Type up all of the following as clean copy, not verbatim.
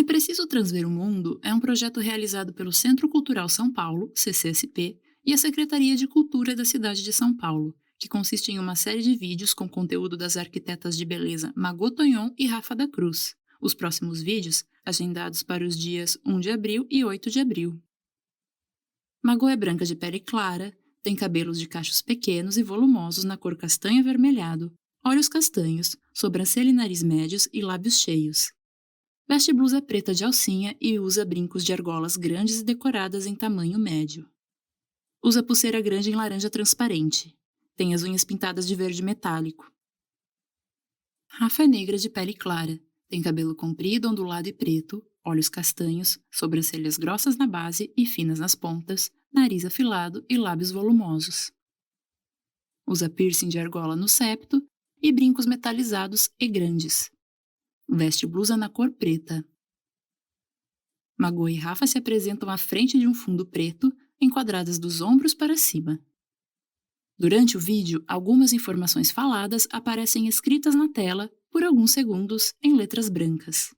Preciso Transver o Mundo é um projeto realizado pelo Centro Cultural São Paulo, CCSP, e a Secretaria de Cultura da cidade de São Paulo, que consiste em uma série de vídeos com conteúdo das arquitetas de beleza Margot Tonhon e Rafa da Cruz. Os próximos vídeos, agendados para os dias 1 de abril e 8 de abril. Margot é branca de pele clara, tem cabelos de cachos pequenos e volumosos na cor castanho avermelhado, olhos castanhos, sobrancelha e nariz médios e lábios cheios. Veste blusa preta de alcinha e usa brincos de argolas grandes e decoradas em tamanho médio. Usa pulseira grande em laranja transparente. Tem as unhas pintadas de verde metálico. Rafa é negra de pele clara. Tem cabelo comprido, ondulado e preto, olhos castanhos, sobrancelhas grossas na base e finas nas pontas, nariz afilado e lábios volumosos. Usa piercing de argola no septo e brincos metalizados e grandes. Veste blusa na cor preta. Margot e Rafa se apresentam à frente de um fundo preto, enquadradas dos ombros para cima. Durante o vídeo, algumas informações faladas aparecem escritas na tela, por alguns segundos, em letras brancas.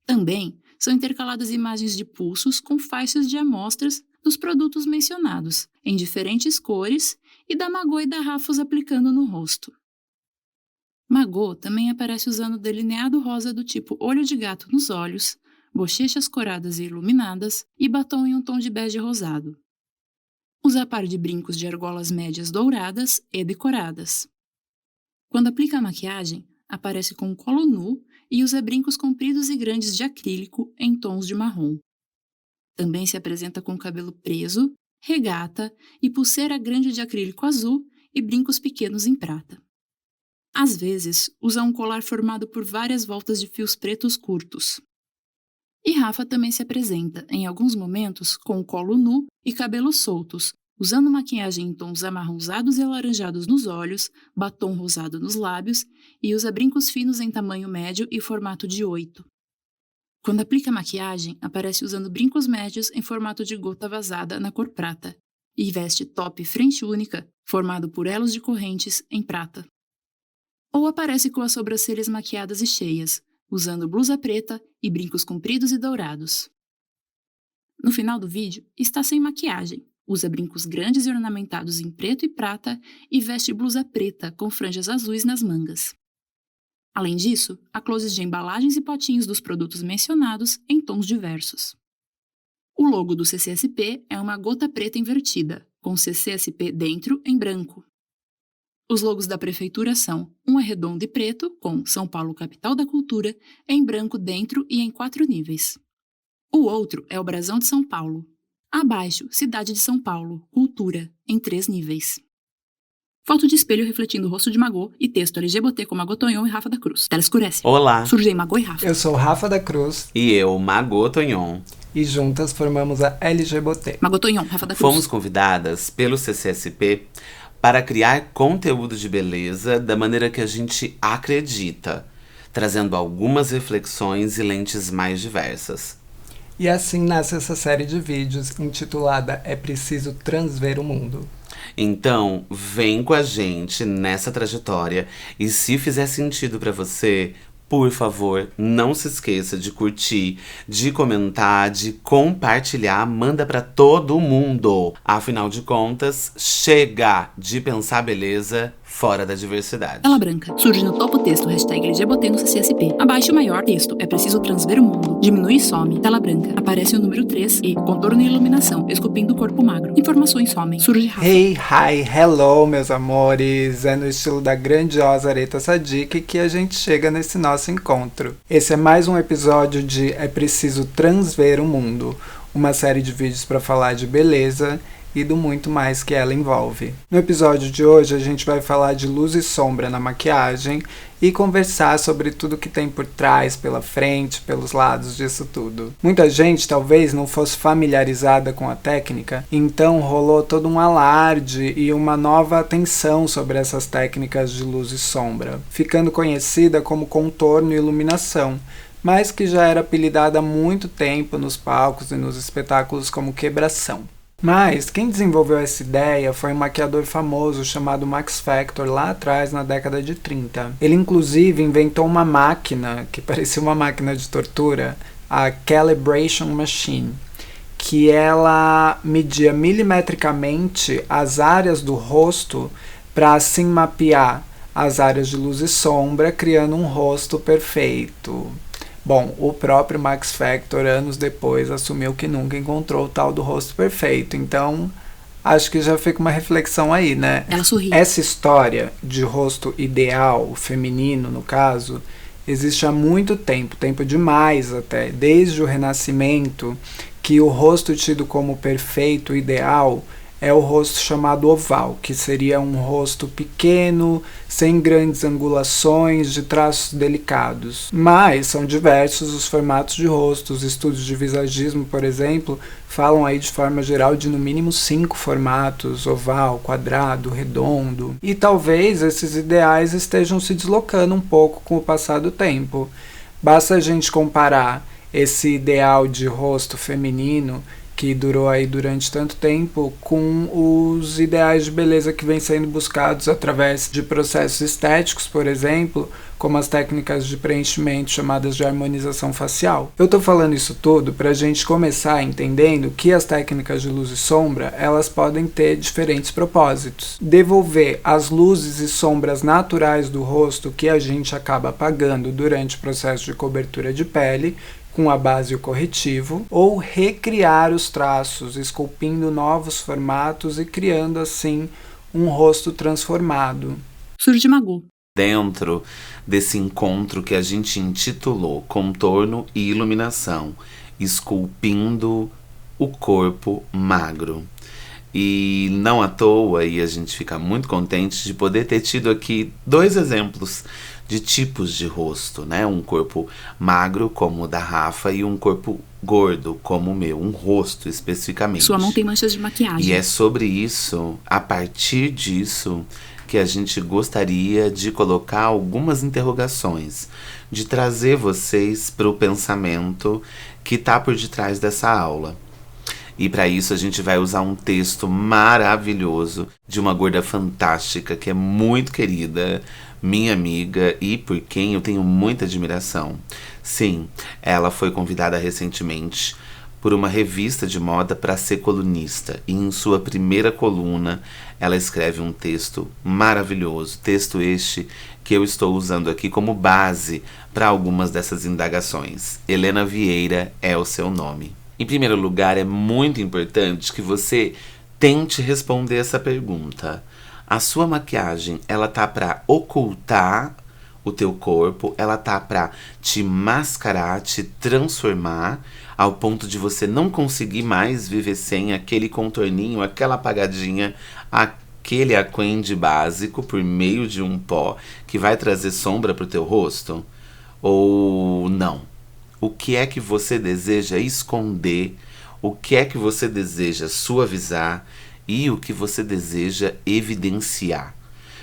Também são intercaladas imagens de pulsos com faixas de amostras dos produtos mencionados, em diferentes cores, e da Margot e da Rafa os aplicando no rosto. Margot também aparece usando delineado rosa do tipo olho de gato nos olhos, bochechas coradas e iluminadas e batom em um tom de bege rosado. Usa par de brincos de argolas médias douradas e decoradas. Quando aplica a maquiagem, aparece com um colo nu e usa brincos compridos e grandes de acrílico em tons de marrom. Também se apresenta com cabelo preso, regata e pulseira grande de acrílico azul e brincos pequenos em prata. Às vezes, usa um colar formado por várias voltas de fios pretos curtos. E Rafa também se apresenta, em alguns momentos, com o colo nu e cabelos soltos, usando maquiagem em tons amarronzados e alaranjados nos olhos, batom rosado nos lábios e usa brincos finos em tamanho médio e formato de 8. Quando aplica maquiagem, aparece usando brincos médios em formato de gota vazada na cor prata e veste top frente única, formado por elos de correntes em prata. Ou aparece com as sobrancelhas maquiadas e cheias, usando blusa preta e brincos compridos e dourados. No final do vídeo, está sem maquiagem, usa brincos grandes e ornamentados em preto e prata e veste blusa preta com franjas azuis nas mangas. Além disso, há closes de embalagens e potinhos dos produtos mencionados em tons diversos. O logo do CCSP é uma gota preta invertida, com CCSP dentro em branco. Os logos da prefeitura são: um é redondo e preto, com São Paulo Capital da Cultura, em branco dentro e em 4 níveis. O outro é o brasão de São Paulo. Abaixo, Cidade de São Paulo, Cultura, em 3 níveis. Foto de espelho refletindo o rosto de Margot e texto LGBT com Margot Tonhon e Rafa da Cruz. Tela escurece. Olá. Surgem Margot e Rafa. Eu sou Rafa da Cruz. E eu, Margot Tonhon. E juntas formamos a LGBT. Margot Tonhon, Rafa da Cruz. Fomos convidadas pelo CCSP para criar conteúdo de beleza da maneira que a gente acredita, trazendo algumas reflexões e lentes mais diversas. E assim nasce essa série de vídeos intitulada É Preciso Transver o Mundo. Então, vem com a gente nessa trajetória e se fizer sentido pra você, por favor, não se esqueça de curtir, de comentar, de compartilhar, manda pra todo mundo. Afinal de contas, chega de pensar beleza fora da diversidade. Tela branca. Surge no topo o texto #LGBT no CCSP. Abaixo o maior texto. É preciso transver o mundo. Diminui e some. Tela branca. Aparece o número 3 e contorno e iluminação, esculpindo o corpo magro. Informações somem. Surge Rafa. Hey, hi, hello, meus amores. É no estilo da grandiosa Aretha Sadiq que a gente chega nesse nosso encontro. Esse é mais um episódio de É Preciso Transver o Mundo, uma série de vídeos para falar de beleza e do muito mais que ela envolve. No episódio de hoje a gente vai falar de luz e sombra na maquiagem e conversar sobre tudo que tem por trás, pela frente, pelos lados disso tudo. Muita gente talvez não fosse familiarizada com a técnica, então rolou todo um alarde e uma nova atenção sobre essas técnicas de luz e sombra, ficando conhecida como contorno e iluminação, mas que já era apelidada há muito tempo nos palcos e nos espetáculos como quebração. Mas quem desenvolveu essa ideia foi um maquiador famoso chamado Max Factor lá atrás, na década de 30. Ele inclusive inventou uma máquina, que parecia uma máquina de tortura, a Calibration Machine, que ela media milimetricamente as áreas do rosto para assim mapear as áreas de luz e sombra, criando um rosto perfeito. Bom, o próprio Max Factor, anos depois, assumiu que nunca encontrou o tal do rosto perfeito. Então, acho que já fica uma reflexão aí, né? Ela sorri. Essa história de rosto ideal, feminino no caso, existe há muito tempo, tempo demais até, desde o Renascimento, que o rosto tido como perfeito, ideal, é o rosto chamado oval, que seria um rosto pequeno, sem grandes angulações, de traços delicados. Mas são diversos os formatos de rosto. Os estudos de visagismo, por exemplo, falam aí de forma geral de no mínimo 5 formatos: oval, quadrado, redondo. E talvez esses ideais estejam se deslocando um pouco com o passar do tempo. Basta a gente comparar esse ideal de rosto feminino que durou aí durante tanto tempo, com os ideais de beleza que vêm sendo buscados através de processos estéticos, por exemplo, como as técnicas de preenchimento chamadas de harmonização facial. Eu tô falando isso tudo para a gente começar entendendo que as técnicas de luz e sombra, elas podem ter diferentes propósitos. Devolver as luzes e sombras naturais do rosto que a gente acaba apagando durante o processo de cobertura de pele, com a base e o corretivo, ou recriar os traços, esculpindo novos formatos e criando assim um rosto transformado. Surge Magu. Dentro desse encontro que a gente intitulou Contorno e Iluminação, esculpindo o corpo magro. E não à toa, e a gente fica muito contente de poder ter tido aqui 2 exemplos de tipos de rosto, né? Um corpo magro, como o da Rafa, e um corpo gordo, como o meu, um rosto especificamente. Sua mão tem manchas de maquiagem. E é sobre isso, a partir disso, que a gente gostaria de colocar algumas interrogações, de trazer vocês para o pensamento que está por detrás dessa aula. E para isso a gente vai usar um texto maravilhoso de uma gorda fantástica que é muito querida, minha amiga e por quem eu tenho muita admiração. Sim, ela foi convidada recentemente por uma revista de moda para ser colunista. E em sua primeira coluna ela escreve um texto maravilhoso. Texto este que eu estou usando aqui como base para algumas dessas indagações. Helena Vieira é o seu nome. Em primeiro lugar, é muito importante que você tente responder essa pergunta. A sua maquiagem, ela tá para ocultar o teu corpo, ela tá para te mascarar, te transformar, ao ponto de você não conseguir mais viver sem aquele contorninho, aquela apagadinha, aquele aquende básico por meio de um pó que vai trazer sombra pro teu rosto? Ou não? O que é que você deseja esconder? O que é que você deseja suavizar? E o que você deseja evidenciar?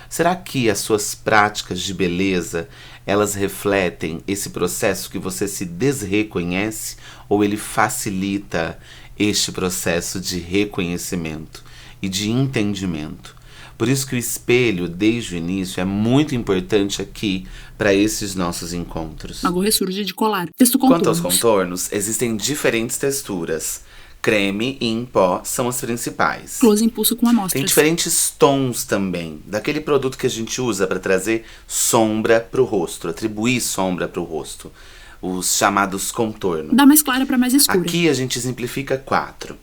Será que as suas práticas de beleza, elas refletem esse processo que você se desreconhece? Ou ele facilita este processo de reconhecimento e de entendimento? Por isso que o espelho, desde o início, é muito importante aqui para esses nossos encontros. Magu ressurge de colar. Texto contornos. Quanto aos contornos, existem diferentes texturas. Creme e em pó são as principais. Close impulso com amostras. Tem diferentes tons também, daquele produto que a gente usa para trazer sombra para o rosto, atribuir sombra para o rosto, os chamados contornos. Da mais clara para mais escura. Aqui a gente simplifica 4,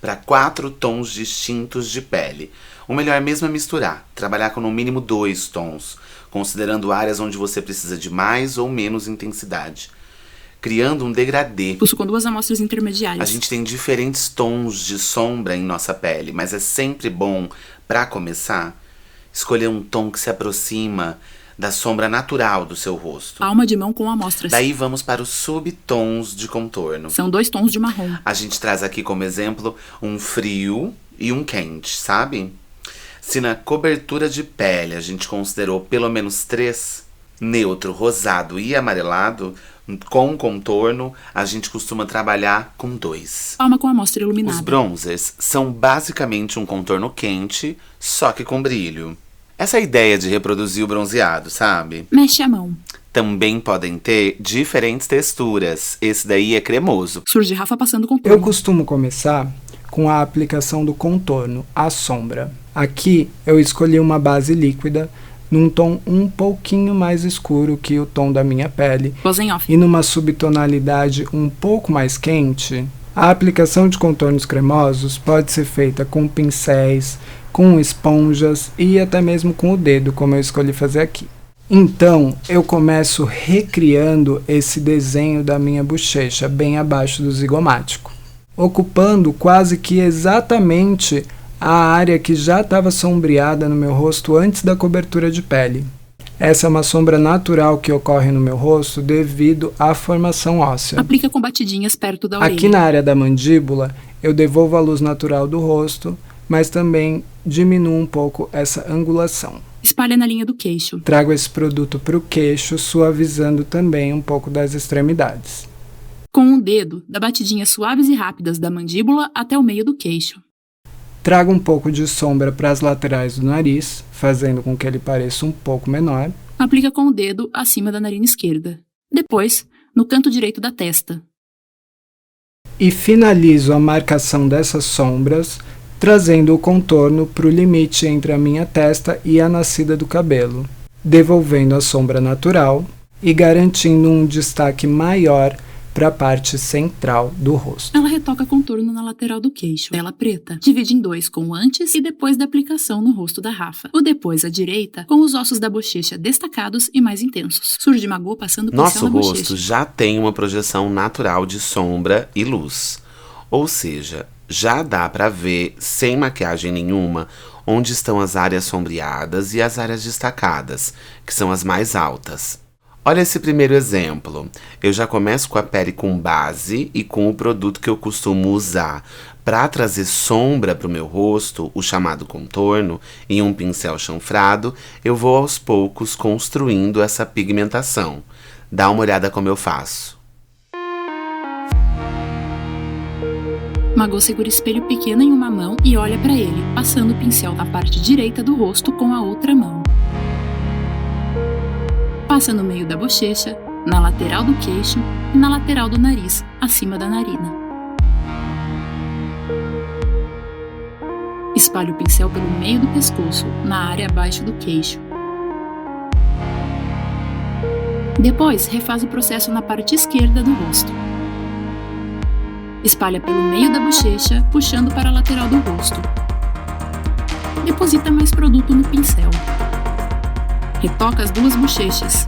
para 4 tons distintos de pele. O melhor mesmo é misturar, trabalhar com no mínimo 2 tons, considerando áreas onde você precisa de mais ou menos intensidade, criando um degradê. Pulso com 2 amostras intermediárias. A gente tem diferentes tons de sombra em nossa pele, mas é sempre bom, para começar, escolher um tom que se aproxima da sombra natural do seu rosto. Palma de mão com amostras. Daí vamos para os subtons de contorno. São 2 tons de marrom. A gente traz aqui como exemplo um frio e um quente, sabe? Se na cobertura de pele a gente considerou pelo menos 3, neutro, rosado e amarelado, com contorno a gente costuma trabalhar com 2. Palma com amostra iluminada. Os bronzers são basicamente um contorno quente, só que com brilho. Essa é a ideia de reproduzir o bronzeado, sabe? Mexe a mão. Também podem ter diferentes texturas. Esse daí é cremoso. Surge Rafa passando contorno. Eu costumo começar com a aplicação do contorno, a sombra. Aqui eu escolhi uma base líquida num tom um pouquinho mais escuro que o tom da minha pele Voz em off. e numa subtonalidade um pouco mais quente. A aplicação de contornos cremosos pode ser feita com pincéis, com esponjas e até mesmo com o dedo, como eu escolhi fazer aqui. Então, eu começo recriando esse desenho da minha bochecha bem abaixo do zigomático, ocupando quase que exatamente a área que já estava sombreada no meu rosto antes da cobertura de pele. Essa é uma sombra natural que ocorre no meu rosto devido à formação óssea. Aplica com batidinhas perto da orelha. Aqui na área da mandíbula, eu devolvo a luz natural do rosto, mas também diminuo um pouco essa angulação. Espalha na linha do queixo. Trago esse produto para o queixo, suavizando também um pouco das extremidades. Com o dedo, dá batidinhas suaves e rápidas da mandíbula até o meio do queixo. Trago um pouco de sombra para as laterais do nariz, fazendo com que ele pareça um pouco menor. Aplica com o dedo acima da narina esquerda. Depois, no canto direito da testa. E finalizo a marcação dessas sombras, trazendo o contorno para o limite entre a minha testa e a nascida do cabelo, devolvendo a sombra natural e garantindo um destaque maior para a parte central do rosto. Ela retoca contorno na lateral do queixo, tela preta. Divide em dois com o antes e depois da aplicação no rosto da Rafa. O depois à direita, com os ossos da bochecha destacados e mais intensos. Surge Magô passando pincel Nosso na rosto bochecha. já tem uma projeção natural de sombra e luz. Ou seja, já dá pra ver, sem maquiagem nenhuma, onde estão as áreas sombreadas e as áreas destacadas, que são as mais altas. Olha esse primeiro exemplo. Eu já começo com a pele com base e com o produto que eu costumo usar para trazer sombra para o meu rosto, o chamado contorno, em um pincel chanfrado. Eu vou aos poucos construindo essa pigmentação. Dá uma olhada como eu faço. Magô segura o espelho pequeno em uma mão e olha para ele, passando o pincel na parte direita do rosto com a outra mão. Passa no meio da bochecha, na lateral do queixo e na lateral do nariz, acima da narina. Espalha o pincel pelo meio do pescoço, na área abaixo do queixo. Depois, refaz o processo na parte esquerda do rosto. Espalha pelo meio da bochecha, puxando para a lateral do rosto. Deposita mais produto no pincel. Retoca as duas bochechas.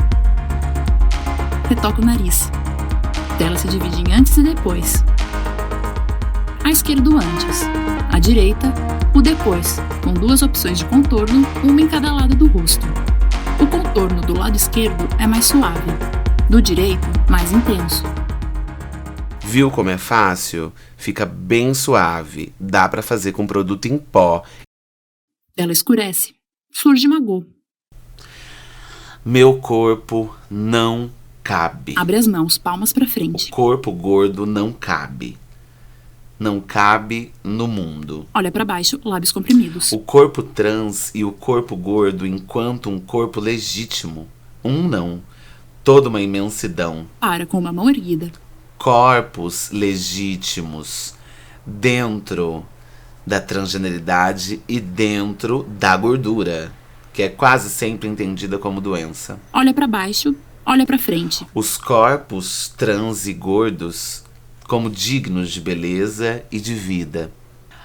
Retoca o nariz. Tela se divide em antes e depois. À esquerda o antes. À direita, o depois, com duas opções de contorno, uma em cada lado do rosto. O contorno do lado esquerdo é mais suave. Do direito, mais intenso. Viu como é fácil? Fica bem suave. Dá pra fazer com produto em pó. Tela escurece. Surge Magô. Meu corpo não cabe. Abre as mãos, palmas pra frente. O corpo gordo não cabe. Não cabe no mundo. Olha pra baixo, lábios comprimidos. O corpo trans e o corpo gordo enquanto um corpo legítimo. Um não. Toda uma imensidão. Para com uma mão erguida. Corpos legítimos dentro da transgeneridade e dentro da gordura, que é quase sempre entendida como doença. Olha pra baixo, olha pra frente. Os corpos trans e gordos como dignos de beleza e de vida.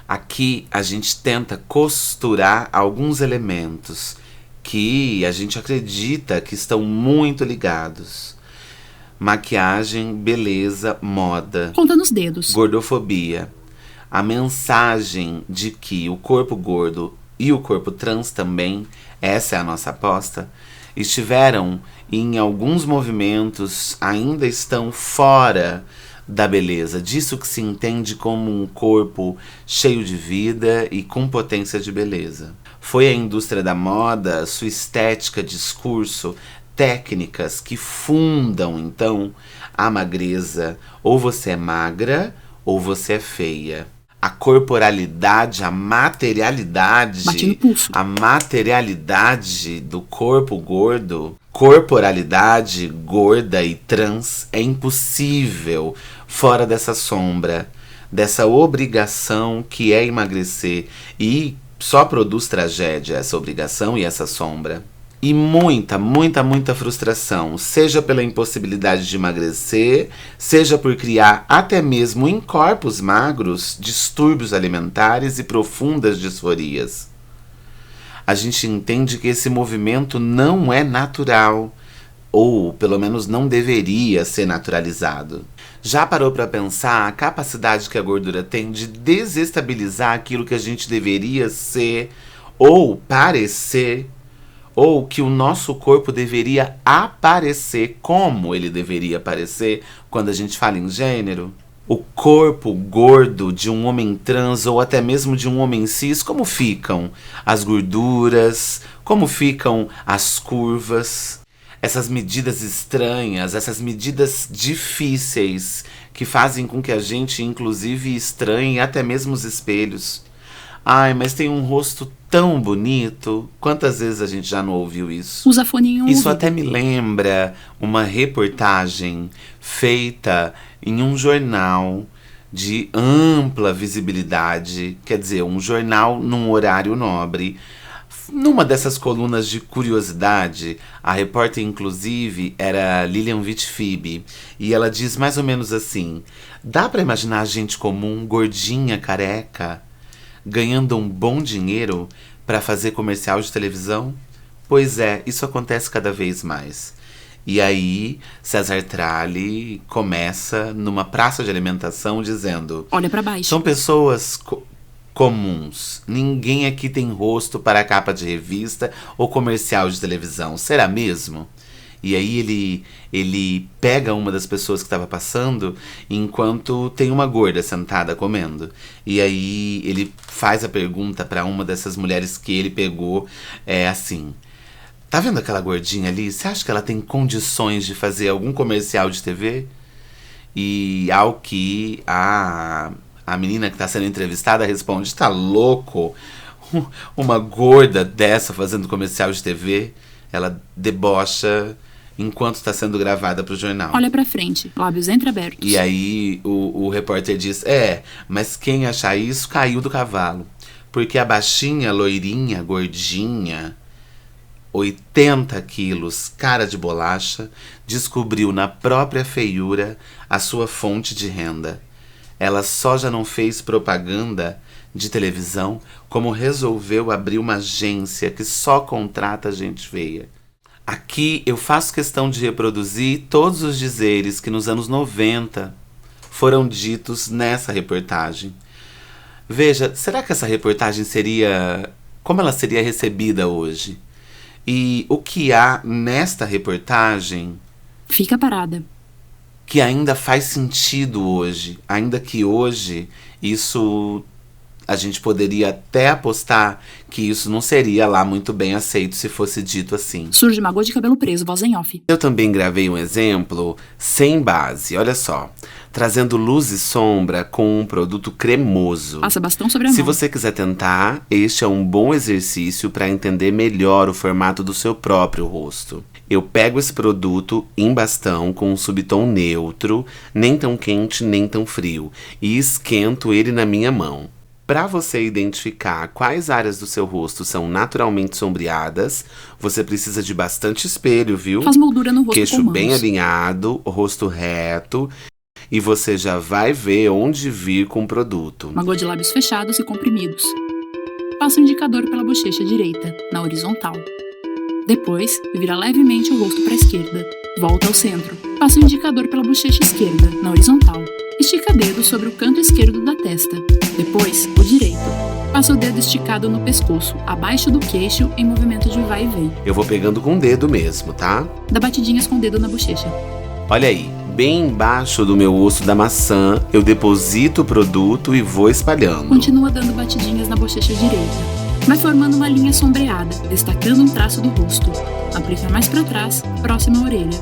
Aqui a gente tenta costurar alguns elementos que a gente acredita que estão muito ligados. Maquiagem, beleza, moda. Conta nos dedos. Gordofobia. A mensagem de que o corpo gordo e o corpo trans também, essa é a nossa aposta, estiveram em alguns movimentos, ainda estão fora da beleza. Disso que se entende como um corpo cheio de vida e com potência de beleza. Foi a indústria da moda, sua estética, discurso, técnicas que fundam, então, a magreza. Ou você é magra, ou você é feia. a corporalidade, a materialidade, Bate no pulso. a materialidade do corpo gordo, corporalidade gorda e trans é impossível fora dessa sombra, dessa obrigação que é emagrecer, e só produz tragédia essa obrigação e essa sombra. E muita, muita, muita frustração, seja pela impossibilidade de emagrecer, seja por criar até mesmo em corpos magros distúrbios alimentares e profundas disforias. A gente entende que esse movimento não é natural, ou pelo menos não deveria ser naturalizado. Já parou para pensar a capacidade que a gordura tem de desestabilizar aquilo que a gente deveria ser ou parecer? Ou que o nosso corpo deveria aparecer como ele deveria aparecer quando a gente fala em gênero? O corpo gordo de um homem trans ou até mesmo de um homem cis, como ficam as gorduras? Como ficam as curvas? Essas medidas estranhas, essas medidas difíceis que fazem com que a gente, inclusive, estranhe até mesmo os espelhos. Ai, mas tem um rosto tão bonito. Quantas vezes a gente já não ouviu isso? Usa fone em um Isso ouvido. até me lembra uma reportagem feita em um jornal de ampla visibilidade. Quer dizer, um jornal num horário nobre. Numa dessas colunas de curiosidade, a repórter, inclusive, era Lilian Vitfib. E ela diz mais ou menos assim: dá pra imaginar gente comum, gordinha, careca, ganhando um bom dinheiro para fazer comercial de televisão? Pois é, isso acontece cada vez mais. E aí, César Tralli começa numa praça de alimentação dizendo: Olha pra baixo. são pessoas comuns. Ninguém aqui tem rosto para capa de revista ou comercial de televisão. Será mesmo? E aí ele pega uma das pessoas que estava passando enquanto tem uma gorda sentada comendo. E aí ele faz a pergunta para uma dessas mulheres que ele pegou, assim: tá vendo aquela gordinha ali? Você acha que ela tem condições de fazer algum comercial de TV? E ao que a menina que está sendo entrevistada responde: tá louco? Uma gorda dessa fazendo comercial de TV? Ela debocha enquanto está sendo gravada para o jornal. Olha pra frente, lábios entreabertos. E aí o repórter diz: mas quem achar isso caiu do cavalo. Porque a baixinha, loirinha, gordinha, 80 quilos, cara de bolacha, descobriu na própria feiura a sua fonte de renda. Ela só já não fez propaganda de televisão, como resolveu abrir uma agência que só contrata gente feia. Aqui eu faço questão de reproduzir todos os dizeres que nos anos 90 foram ditos nessa reportagem. Veja, será que essa reportagem como ela seria recebida hoje? E o que há nesta reportagem Fica parada. que ainda faz sentido hoje, ainda que hoje isso a gente poderia até apostar que isso não seria lá muito bem aceito se fosse dito assim. Surge Magô de cabelo preso, voz em off. Eu também gravei um exemplo sem base, olha só, trazendo luz e sombra com um produto cremoso. Passa bastão sobre a Se mão. você quiser tentar, este é um bom exercício para entender melhor o formato do seu próprio rosto. Eu pego esse produto em bastão com um subtom neutro, nem tão quente nem tão frio, e esquento ele na minha mão. Para você identificar quais áreas do seu rosto são naturalmente sombreadas, você precisa de bastante espelho, viu? Faz moldura no rosto Queixo com bem mãos. alinhado, rosto reto, e você já vai ver onde vir com o produto. Magô de lábios fechados e comprimidos. Passa o indicador pela bochecha direita, na horizontal. Depois, vira levemente o rosto para a esquerda. Volta ao centro. Passa o indicador pela bochecha esquerda, na horizontal. Estica dedo sobre o canto esquerdo da testa. Depois, o direito. Passa o dedo esticado no pescoço, abaixo do queixo, em movimento de vai e vem. Eu vou pegando com o dedo mesmo, tá? Dá batidinhas com o dedo na bochecha. Olha aí, bem embaixo do meu osso da maçã, eu deposito o produto e vou espalhando. Continua dando batidinhas na bochecha direita. Vai formando uma linha sombreada, destacando um traço do rosto. Aplica mais para trás, próximo à orelha.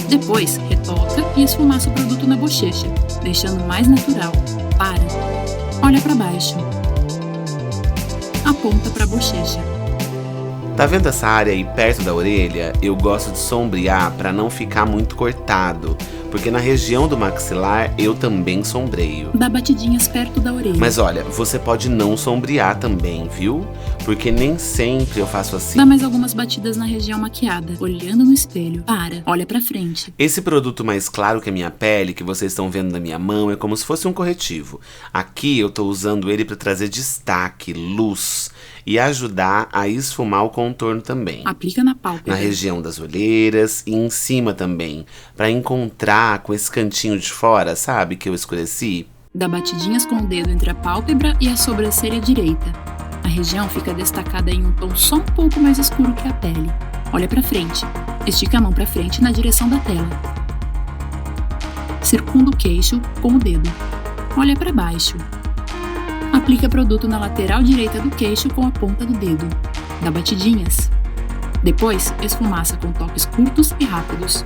Depois, retoca e esfumaça o produto na bochecha, deixando mais natural. Para. Olha para baixo. Aponta para a bochecha. Tá vendo essa área aí perto da orelha? Eu gosto de sombrear para não ficar muito cortado, porque na região do maxilar eu também sombreio. Dá batidinhas perto da orelha. Mas olha, você pode não sombrear também, viu? Porque nem sempre eu faço assim. Dá mais algumas batidas na região maquiada, olhando no espelho. Olha pra frente. Esse produto mais claro que a minha pele, que vocês estão vendo na minha mão, é como se fosse um corretivo. Aqui eu tô usando ele para trazer destaque, luz e ajudar a esfumar o contorno também. Aplica na pálpebra. Na região das olheiras e em cima também, para encontrar com esse cantinho de fora, sabe, que eu escureci. Dá batidinhas com o dedo entre a pálpebra e a sobrancelha direita. A região fica destacada em um tom só um pouco mais escuro que a pele. Olha pra frente. Estica a mão pra frente na direção da tela. Circunda o queixo com o dedo. Olha pra baixo. Aplica produto na lateral direita do queixo com a ponta do dedo. Dá batidinhas. Depois, esfumaça com toques curtos e rápidos.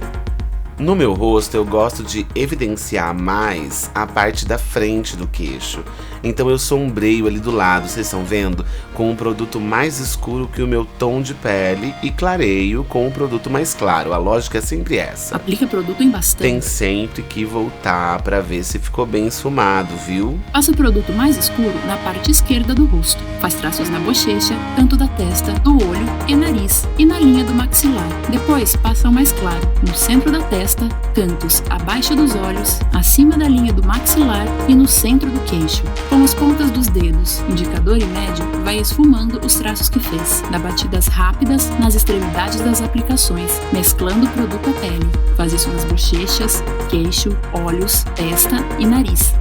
No meu rosto, eu gosto de evidenciar mais a parte da frente do queixo. Então eu sombreio ali do lado, vocês estão vendo? Com um produto mais escuro que o meu tom de pele e clareio com um produto mais claro. A lógica é sempre essa. Aplica produto em bastante. Tem sempre que voltar pra ver se ficou bem esfumado, viu? Passa o produto mais escuro na parte esquerda do rosto. Faz traços na bochecha, canto da testa, do olho e nariz e na linha do maxilar. Depois passa o mais claro no centro da testa, cantos abaixo dos olhos, acima da linha do maxilar e no centro do queixo. Com as pontas dos dedos, indicador e médio, vai esfumando os traços que fez. Dá batidas rápidas nas extremidades das aplicações, mesclando o produto à pele. Faz isso nas bochechas, queixo, olhos, testa e nariz.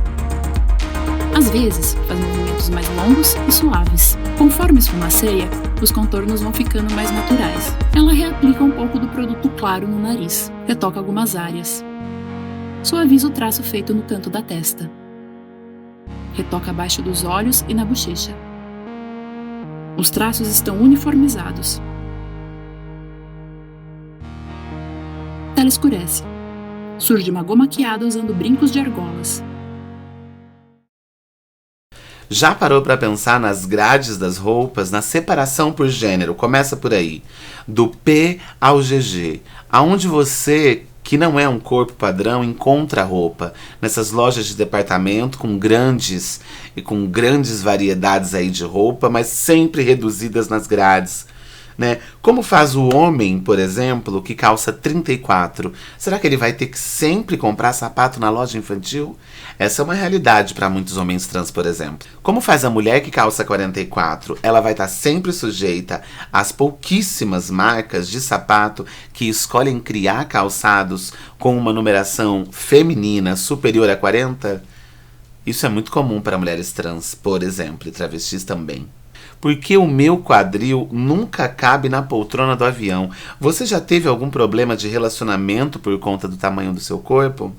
Às vezes, faz movimentos mais longos e suaves. Conforme esfumaceia, os contornos vão ficando mais naturais. Ela reaplica um pouco do produto claro no nariz, retoca algumas áreas. Suaviza o traço feito no canto da testa. Retoca abaixo dos olhos e na bochecha. Os traços estão uniformizados. Ela escurece. Surge uma goma maquiada usando brincos de argolas. Já parou para pensar nas grades das roupas, na separação por gênero? Começa por aí, do P ao GG. Aonde você, que não é um corpo padrão, encontra roupa? Nessas lojas de departamento com grandes variedades aí de roupa, mas sempre reduzidas nas grades. Né? Como faz o homem, por exemplo, que calça 34? Será que ele vai ter que sempre comprar sapato na loja infantil? Essa é uma realidade para muitos homens trans, por exemplo. Como faz a mulher que calça 44? Ela vai estar sempre sujeita às pouquíssimas marcas de sapato que escolhem criar calçados com uma numeração feminina superior a 40? Isso é muito comum para mulheres trans, por exemplo, e travestis também. Porque o meu quadril nunca cabe na poltrona do avião. Você já teve algum problema de relacionamento por conta do tamanho do seu corpo?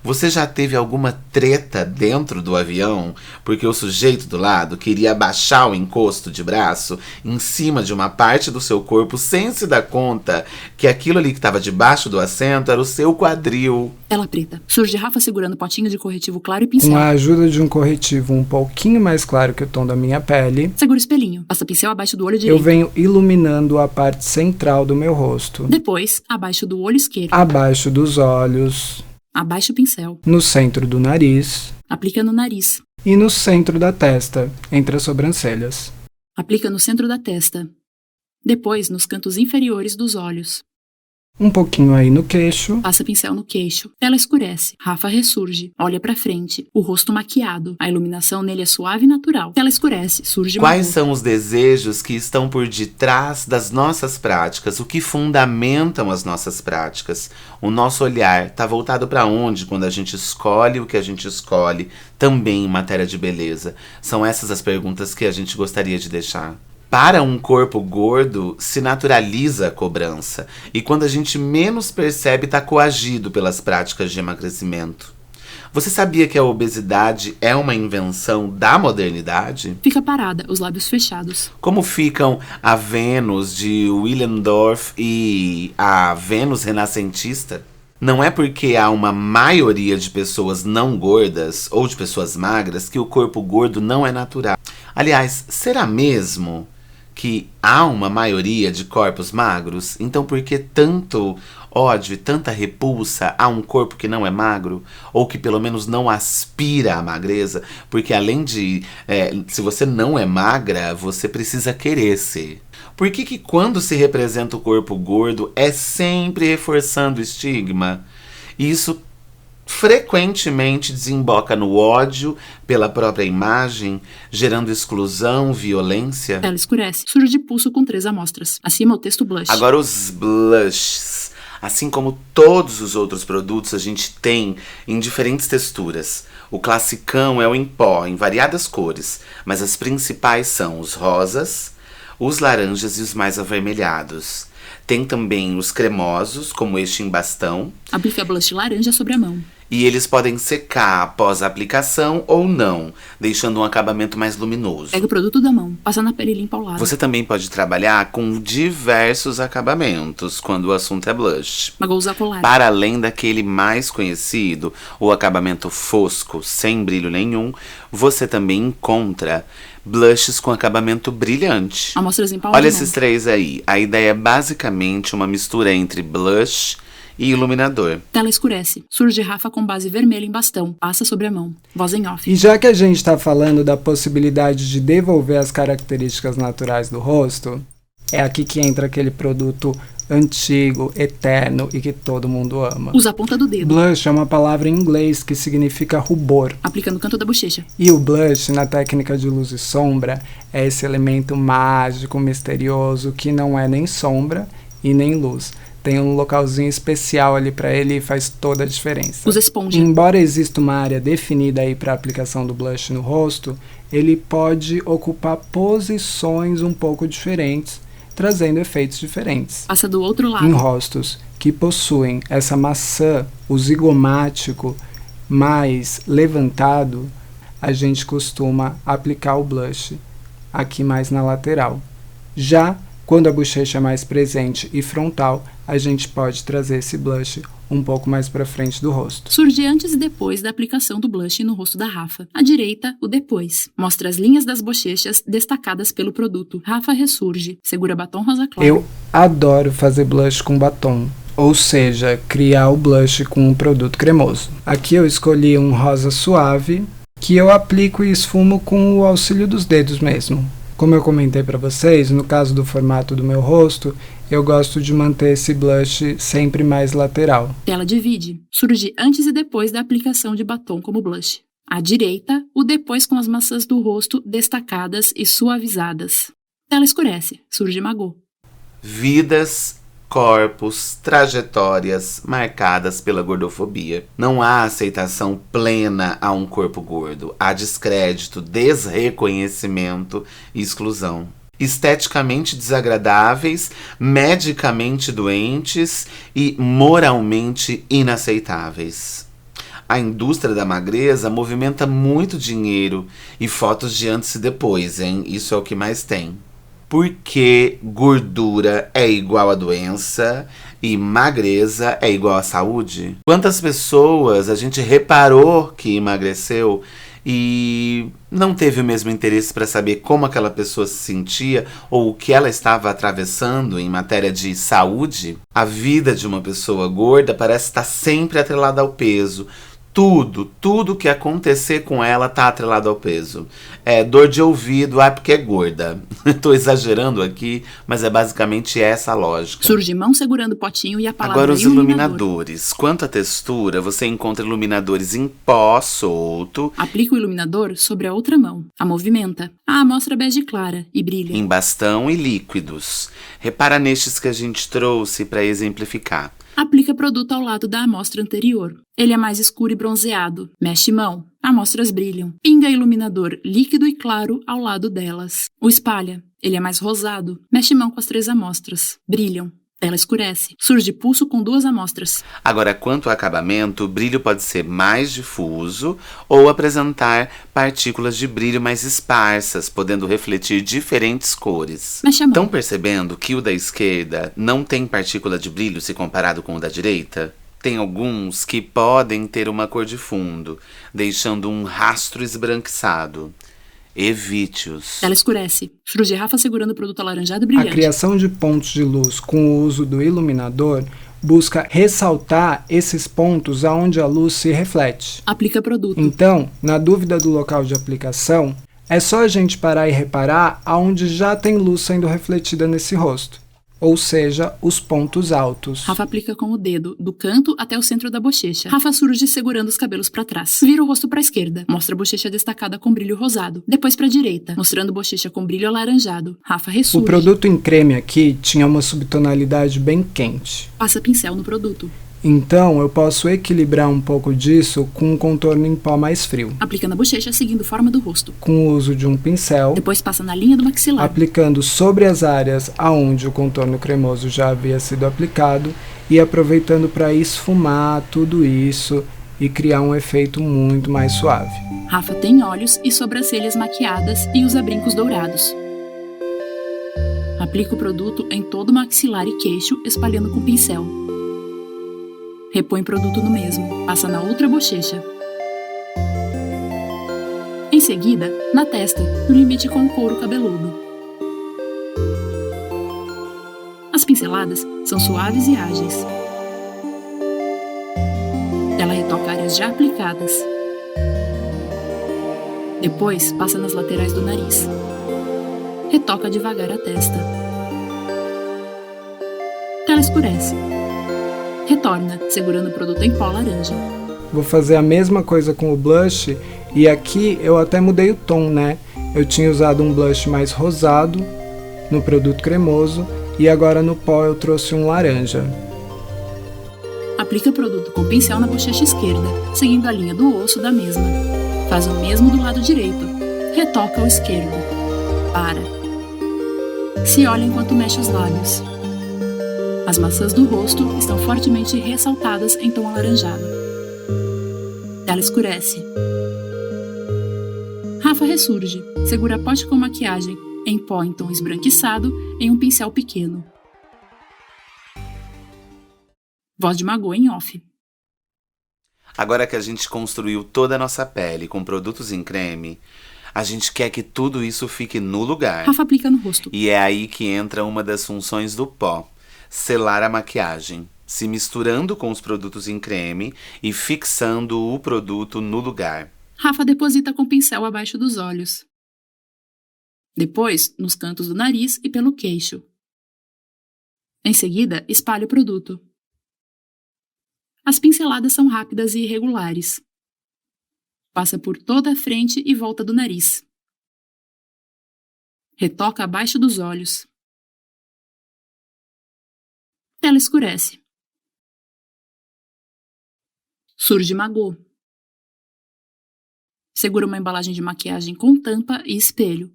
Você já teve alguma treta dentro do avião porque o sujeito do lado queria abaixar o encosto de braço em cima de uma parte do seu corpo sem se dar conta que aquilo ali que estava debaixo do assento era o seu quadril? Tela preta. Surge Rafa segurando potinho de corretivo claro e pincel. Com a ajuda de um corretivo um pouquinho mais claro que o tom da minha pele, segura o espelhinho. Passa pincel abaixo do olho direito. eu venho iluminando a parte central do meu rosto. Depois, abaixo do olho esquerdo. Abaixo dos olhos. Abaixo o pincel. No centro do nariz. Aplica no nariz. E no centro da testa, entre as sobrancelhas. Aplica no centro da testa. Depois, nos cantos inferiores dos olhos. Um pouquinho aí no queixo. Passa pincel no queixo. Ela escurece. Rafa ressurge. Olha pra frente. O rosto maquiado. A iluminação nele é suave e natural. Ela escurece. Surge uma Quais roupa. são os desejos que estão por detrás das nossas práticas? O que fundamentam as nossas práticas? O nosso olhar está voltado para onde quando a gente escolhe o que a gente escolhe, também em matéria de beleza? São essas as perguntas que a gente gostaria de deixar. Para um corpo gordo, se naturaliza a cobrança. E quando a gente menos percebe, está coagido pelas práticas de emagrecimento. Você sabia que a obesidade é uma invenção da modernidade? Fica parada, os lábios fechados. Como ficam a Vênus de Willendorf e a Vênus renascentista? Não é porque há uma maioria de pessoas não gordas ou de pessoas magras que o corpo gordo não é natural. Aliás, será mesmo que há uma maioria de corpos magros? Então por que tanto ódio e tanta repulsa a um corpo que não é magro? Ou que pelo menos não aspira à magreza? Porque além de, se você não é magra, você precisa querer ser. Por que quando se representa o corpo gordo é sempre reforçando o estigma? Isso frequentemente desemboca no ódio pela própria imagem, gerando exclusão, violência. Tela escurece. Surge pulso com 3 amostras. Acima o texto blush. Agora os blushes. Assim como todos os outros produtos, a gente tem em diferentes texturas. O classicão é o em pó, em variadas cores, mas as principais são os rosas, os laranjas e os mais avermelhados. Tem também os cremosos, como este em bastão. Aplica blush laranja sobre a mão. E eles podem secar após a aplicação ou não, deixando um acabamento mais luminoso. Pega o produto da mão, passa na pele e limpa ao lado. Você também pode trabalhar com diversos acabamentos quando o assunto é blush. Magou usa colar. Para além daquele mais conhecido, o acabamento fosco, sem brilho nenhum, você também encontra blushes com acabamento brilhante. Amostras em pau. Olha esses 3 aí. A ideia é basicamente uma mistura entre blush e iluminador. Tela escurece. Surge Rafa com base vermelha em bastão. Passa sobre a mão. Voz em off. E já que a gente está falando da possibilidade de devolver as características naturais do rosto, é aqui que entra aquele produto antigo, eterno e que todo mundo ama. Usa a ponta do dedo. Blush é uma palavra em inglês que significa rubor. Aplica no canto da bochecha. E o blush, na técnica de luz e sombra, é esse elemento mágico, misterioso, que não é nem sombra e nem luz. Tem um localzinho especial ali para ele e faz toda a diferença. Usa esponja. Embora exista uma área definida aí para aplicação do blush no rosto, ele pode ocupar posições um pouco diferentes, trazendo efeitos diferentes. Passa do outro lado. Em rostos que possuem essa maçã, o zigomático mais levantado, a gente costuma aplicar o blush aqui mais na lateral. Já quando a bochecha é mais presente e frontal, a gente pode trazer esse blush um pouco mais para frente do rosto. Surge antes e depois da aplicação do blush no rosto da Rafa. À direita, o depois. Mostra as linhas das bochechas destacadas pelo produto. Rafa ressurge. Segura batom rosa claro. Eu adoro fazer blush com batom. Ou seja, criar o blush com um produto cremoso. Aqui eu escolhi um rosa suave, que eu aplico e esfumo com o auxílio dos dedos mesmo. Como eu comentei para vocês, no caso do formato do meu rosto, eu gosto de manter esse blush sempre mais lateral. Tela divide. Surge antes e depois da aplicação de batom como blush. À direita, o depois com as maçãs do rosto destacadas e suavizadas. Tela escurece. Surge Magô. Vidas, corpos, trajetórias marcadas pela gordofobia. Não há aceitação plena a um corpo gordo. Há descrédito, desreconhecimento e exclusão. Esteticamente desagradáveis, medicamente doentes e moralmente inaceitáveis. A indústria da magreza movimenta muito dinheiro e fotos de antes e depois, hein? Isso é o que mais tem. Porque gordura é igual a doença e magreza é igual a saúde? Quantas pessoas a gente reparou que emagreceu e não teve o mesmo interesse para saber como aquela pessoa se sentia ou o que ela estava atravessando em matéria de saúde? A vida de uma pessoa gorda parece estar sempre atrelada ao peso. Tudo que acontecer com ela tá atrelado ao peso. Dor de ouvido, porque é gorda. Tô exagerando aqui, mas é basicamente essa a lógica. Surge mão segurando o potinho e a palavra Agora os iluminador. iluminadores. Quanto à textura, você encontra iluminadores em pó solto, Aplica o iluminador sobre a outra mão. A movimenta. A amostra bege clara e brilha. em bastão e líquidos. Repara nestes que a gente trouxe para exemplificar. Aplica produto ao lado da amostra anterior. Ele é mais escuro e bronzeado. Mexe mão. Amostras brilham. Pinga iluminador líquido e claro ao lado delas. O espalha. Ele é mais rosado. Mexe mão com as 3 amostras. Brilham. Tela escurece. Surge pulso com 2 amostras. Agora, quanto ao acabamento, o brilho pode ser mais difuso ou apresentar partículas de brilho mais esparsas, podendo refletir diferentes cores. Mexe a mão. Estão percebendo que o da esquerda não tem partícula de brilho se comparado com o da direita? Tem alguns que podem ter uma cor de fundo, deixando um rastro esbranquiçado. Evite-os. Ela escurece. Surge Rafa segurando o produto alaranjado e A brilhante. criação de pontos de luz com o uso do iluminador busca ressaltar esses pontos aonde a luz se reflete. Aplica produto. Então, na dúvida do local de aplicação, é só a gente parar e reparar aonde já tem luz sendo refletida nesse rosto, ou seja, os pontos altos. Rafa aplica com o dedo, do canto até o centro da bochecha. Rafa surge segurando os cabelos para trás. Vira o rosto para a esquerda. Mostra a bochecha destacada com brilho rosado. Depois para a direita, mostrando bochecha com brilho alaranjado. Rafa ressurge. O produto em creme aqui tinha uma subtonalidade bem quente. Passa pincel no produto. Então, eu posso equilibrar um pouco disso com um contorno em pó mais frio. Aplica na bochecha, seguindo a forma do rosto. Com o uso de um pincel, Depois passa na linha do maxilar. aplicando sobre as áreas aonde o contorno cremoso já havia sido aplicado e aproveitando para esfumar tudo isso e criar um efeito muito mais suave. Rafa tem olhos e sobrancelhas maquiadas e usa brincos dourados. Aplica o produto em todo o maxilar e queixo, espalhando com pincel. Repõe produto no mesmo, passa na outra bochecha. Em seguida, na testa, no limite com o couro cabeludo. As pinceladas são suaves e ágeis. Ela retoca áreas já aplicadas. Depois, passa nas laterais do nariz. Retoca devagar a testa. Ela escurece. Retorna, segurando o produto em pó laranja. Vou fazer a mesma coisa com o blush e aqui eu até mudei o tom, né? Eu tinha usado um blush mais rosado no produto cremoso e agora no pó eu trouxe um laranja. Aplica o produto com pincel na bochecha esquerda, seguindo a linha do osso da mesma. Faz o mesmo do lado direito. Retoca o esquerdo. Para. Se olha enquanto mexe os lábios. As maçãs do rosto estão fortemente ressaltadas em tom alaranjado. Ela escurece. Rafa ressurge, segura pote com maquiagem, em pó em tom esbranquiçado, em um pincel pequeno. Voz de Margot em off. Agora que a gente construiu toda a nossa pele com produtos em creme, a gente quer que tudo isso fique no lugar. Rafa aplica no rosto. E é aí que entra uma das funções do pó: selar a maquiagem, se misturando com os produtos em creme e fixando o produto no lugar. Rafa deposita com pincel abaixo dos olhos. Depois, nos cantos do nariz e pelo queixo. Em seguida, espalha o produto. As pinceladas são rápidas e irregulares. Passa por toda a frente e volta do nariz. Retoca abaixo dos olhos. Ela escurece. Surge Margot. Segura uma embalagem de maquiagem com tampa e espelho.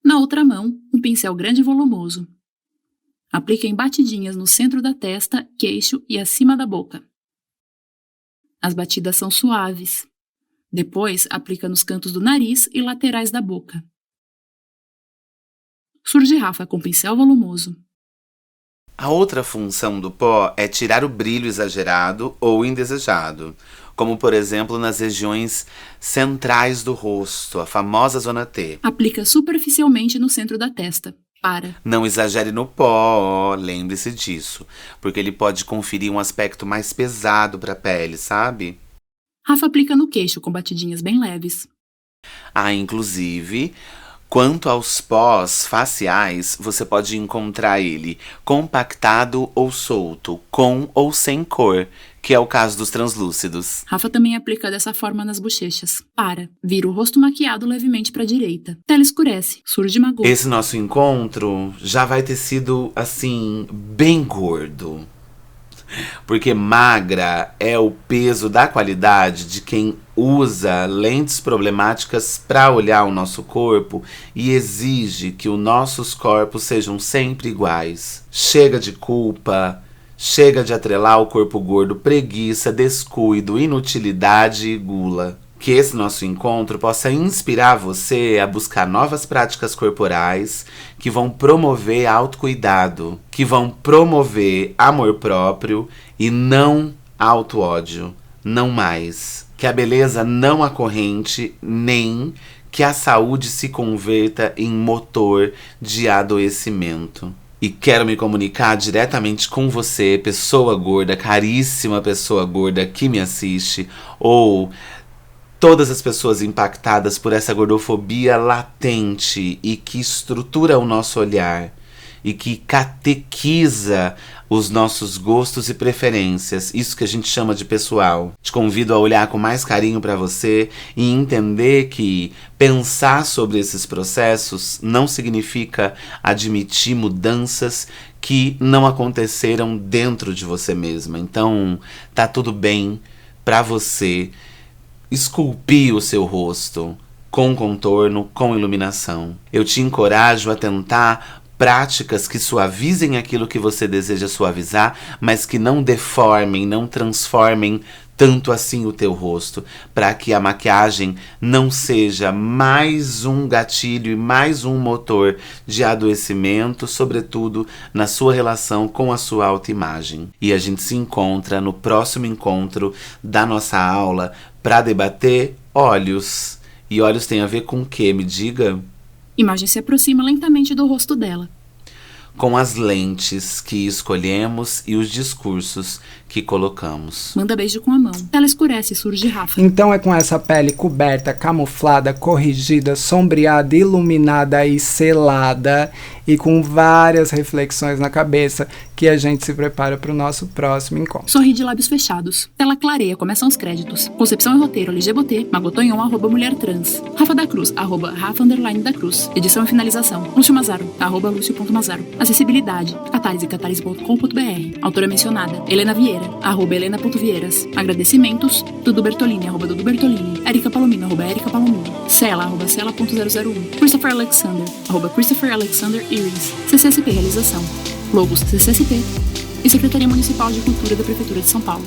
Na outra mão, um pincel grande e volumoso. Aplica em batidinhas no centro da testa, queixo e acima da boca. As batidas são suaves. Depois, aplica nos cantos do nariz e laterais da boca. Surge Rafa com pincel volumoso. A outra função do pó é tirar o brilho exagerado ou indesejado, como por exemplo nas regiões centrais do rosto, a famosa zona T. Aplica superficialmente no centro da testa. Para. Não exagere no pó, lembre-se disso, porque ele pode conferir um aspecto mais pesado para a pele, sabe? Rafa aplica no queixo com batidinhas bem leves. Inclusive, quanto aos pós faciais, você pode encontrar ele compactado ou solto, com ou sem cor, que é o caso dos translúcidos. Rafa também aplica dessa forma nas bochechas. Para. Vira o rosto maquiado levemente para a direita. Tela escurece. Surge Margot. Esse nosso encontro já vai ter sido, assim, bem gordo. Porque magra é o peso da qualidade de quem usa lentes problemáticas para olhar o nosso corpo e exige que os nossos corpos sejam sempre iguais. Chega de culpa, chega de atrelar o corpo gordo, preguiça, descuido, inutilidade e gula. que esse nosso encontro possa inspirar você a buscar novas práticas corporais que vão promover autocuidado, que vão promover amor próprio e não auto-ódio, não mais. Que a beleza não acorrente, nem que a saúde se converta em motor de adoecimento. E quero me comunicar diretamente com você, pessoa gorda, caríssima pessoa gorda que me assiste, ou todas as pessoas impactadas por essa gordofobia latente e que estrutura o nosso olhar e que catequiza os nossos gostos e preferências, isso que a gente chama de pessoal. Te convido a olhar com mais carinho para você e entender que pensar sobre esses processos não significa admitir mudanças que não aconteceram dentro de você mesma. Então, tá tudo bem para você esculpir o seu rosto com contorno, com iluminação. Eu te encorajo a tentar práticas que suavizem aquilo que você deseja suavizar, mas que não deformem, não transformem tanto assim o teu rosto, para que a maquiagem não seja mais um gatilho e mais um motor de adoecimento, sobretudo na sua relação com a sua autoimagem. E a gente se encontra no próximo encontro da nossa aula para debater olhos. E olhos tem a ver com o quê? Me diga. Imagem se aproxima lentamente do rosto dela. Com as lentes que escolhemos e os discursos que colocamos. Manda beijo com a mão. Ela escurece e surge Rafa. Então é com essa pele coberta, camuflada, corrigida, sombreada, iluminada e selada e com várias reflexões na cabeça que a gente se prepara para o nosso próximo encontro. Sorri de lábios fechados. Tela clareia, começam os créditos. Concepção e roteiro, LG Botê, Magotonhon, @mulher trans. Rafa da Cruz, @Rafa_da Cruz. Edição e finalização, Lúcio Mazaro, @Lúcio.Mazaro. Acessibilidade, catarse.com.br. Autora mencionada, Helena Vieira, @Helena.Vieiras. Agradecimentos, Dudu Bertolini, @Dudu Bertolini. Erika Palomino, @Erika Palomino. Cela, @Cela.001. Christopher Alexander, @Christopher Alexander Iris. CCSP Realização. Logos CCSP e Secretaria Municipal de Cultura da Prefeitura de São Paulo.